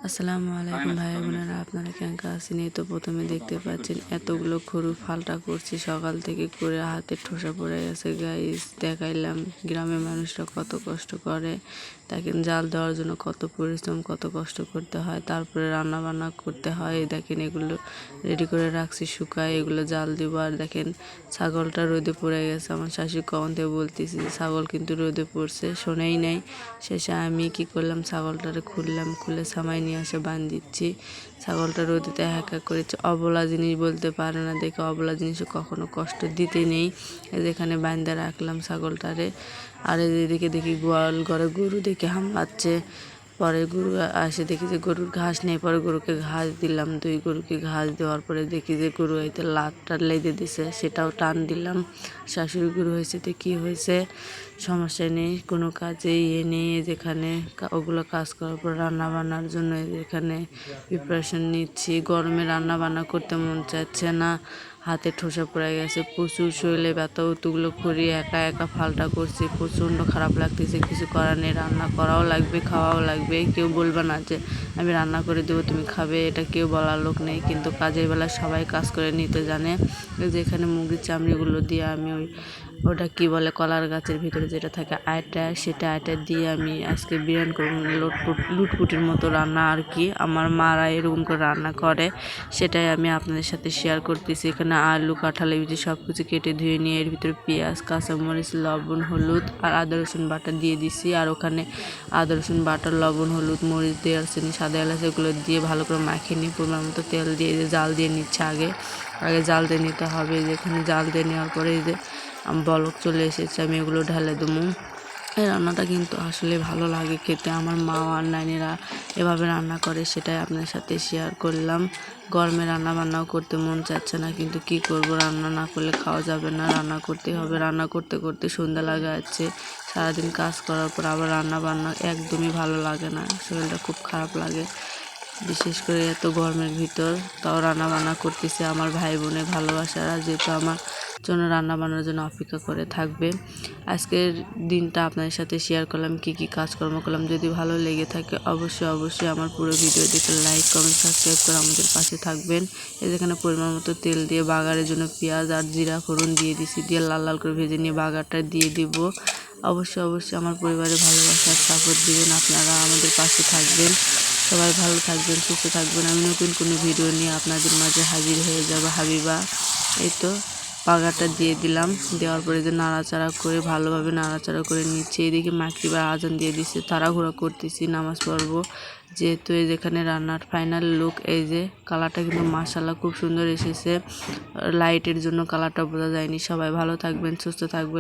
আসসালামু আলাইকুম ভাই বোনেরা, আপনারা কেমন আছেন? এই তো প্রথমে দেখতে পাচ্ছেন এতগুলো গরু ফালটা করছি সকাল থেকে করে হাতে ঠোসা পড়ে গেছে। গাইস দেখাইলাম গ্রামের মানুষরা কত কষ্ট করে, দেখেন জাল দেওয়ার জন্য কত পরিশ্রম কত কষ্ট করতে হয়, তারপরে রান্না বান্না করতে হয়। দেখেন এগুলো রেডি করে রাখছি শুকায়, এগুলো জাল দিব। আর দেখেন ছাগলটা রোদে পড়ে গেছে। আমার শাশুড়ি কখন থেকে বলতেছি যে ছাগল কিন্তু রোদে পড়ছে, শোনেই নাই। শেষে আমি কি করলাম, ছাগলটারে খুললাম, খুলে সামাই নিয়ে আসে বাঁধ দিচ্ছি। ছাগলটা রোদেতে হ্যাঁকা করেছে, অবলা জিনিস বলতে পারে না দেখে অবলা জিনিসে কখনো কষ্ট দিতে নেই। যেখানে বাঁধতে রাখলাম ছাগলটারে। আর এদিকে দেখি গোয়াল ঘরে গরু দেখে হামলাচ্ছে। পরে গরু আসে দেখি যে গরুর ঘাস নেই, পরে গরুকে ঘাস দিলাম। দুই গরুকে ঘাস দেওয়ার পরে দেখি যে গরু হইতে লাতটা লেগে দিছে, সেটাও টান দিলাম। শাশুড়ি গরু হয়েছে তো কী হয়েছে, সমস্যা নেই, কোনো কাজে নেই। যেখানে ওগুলো কাজ করার পর রান্না বান্নার জন্য এখানে প্রিপারেশন নিচ্ছি। গরমে রান্না বান্না করতে মন চাচ্ছে না, হাতে ঠোসা পড়ে গেছে, প্রচুর শরীরে ব্যথা। অতগুলো করি একা একা ফালটা করছি, প্রচণ্ড খারাপ লাগতেছে। কিছু করার নেই, রান্না করাও লাগবে, খাওয়াও লাগবে। কেউ বলবে না যে আমি রান্না করে দেবো তুমি খাবে, এটা কেউ বলার লোক নেই। কিন্তু কাজের বেলা সবাই কাজ করে নিতে জানে। যেখানে মুরগির চামড়িগুলো দিয়ে আমি ওটা কি বলে কলার গাছের ভিতরে যেটা থাকে আটা, সেটা আটা দিয়ে আমি আজকে বিরিয়ানি করব। লুটপুটির মতো রান্না আর কি, আমার মারা এরকম করে রান্না করে, সেটাই আমি আপনাদের সাথে শেয়ার করতেছি। এখানে আলু কাঁঠাল এই সব কিছু কেটে ধুয়ে নিয়ে এর ভিতরে পেঁয়াজ কাঁচামরিচ লবণ হলুদ আর আদা রসুন বাটা দিয়ে দিছি। আর ওখানে আদা রসুন বাটা লবণ হলুদ মরিচ দিয়ে চিনি সাদা এলাচ এগুলো দিয়ে ভালো করে মাখিয়ে নিই। পরিমাণ মতো তেল দিয়ে জাল দিয়ে নিচ্ছে। আগে জাল দিয়ে নিতে হবে। যেখানে জাল দিয়ে নেওয়ার পরে এই যে বলক চলে এসেছে, আমি এগুলো ঢেলে দেবো। এই রান্নাটা কিন্তু আসলে ভালো লাগে খেতে। আমার মা আর নানিরা এভাবে রান্না করে, সেটাই আপনার সাথে শেয়ার করলাম। গরমে রান্না বান্নাও করতে মন চাচ্ছে না, কিন্তু কি করব, রান্না না করলে খাওয়া যাবে না, রান্না করতে হবে। রান্না করতে করতে সন্ধ্যা লাগা যাচ্ছে। সারাদিন কাজ করার পর আবার রান্না বান্না একদমই ভালো লাগে না, শরীরটা খুব খারাপ লাগে। বিশেষ করে এত গরমের ভিতর তাও রান্না বান্না করতেছে। আমার ভাই বোনের ভালোবাসারা যেহেতু আমার জন্য রান্না বান্নার জন্য অপেক্ষা করে থাকবে। আজকের দিনটা আপনাদের সাথে শেয়ার করলাম, কি কি কাজকর্ম করলাম। যদি ভালো লেগে থাকে অবশ্যই আমার পুরো ভিডিও দেখে লাইক কমেন্ট সাবস্ক্রাইব করে আমাদের পাশে থাকবেন। এই যেখানে পরিমাণ মতো তেল দিয়ে বাগারের জন্য পেঁয়াজ আর জিরা ফোড়ন দিয়ে দিছি, দিয়ে লাল লাল করে ভেজে নিয়ে বাগারটা দিয়ে দিব। অবশ্যই আমার পরিবারের ভালোবাসার সাপোর্ট দিবেন, আপনারা আমাদের পাশে থাকবেন। সবাই ভালো থাকবেন, সুস্থ থাকবেন। আমি নতুন কোনো ভিডিও নিয়ে আপনাদের মাঝে হাজির হয়ে যাব হাবিবা। এই তো বাগারটা দিয়ে দিলাম, দেওয়ার পরে যে নাড়াচাড়া করে ভালোভাবে নাড়াচাড়া করে নিচ্ছে। এদিকে মাগরিবের আজান দিয়ে দিচ্ছে, তাড়াহুড়া করতেছি নামাজ পড়বো যেহেতু। এই যেখানে রান্নার ফাইনাল লুক, এই যে কালারটা কিন্তু মাশাআল্লাহ খুব সুন্দর এসেছে। লাইটের জন্য কালারটা বোঝা যায়নি। সবাই ভালো থাকবেন, সুস্থ থাকবেন।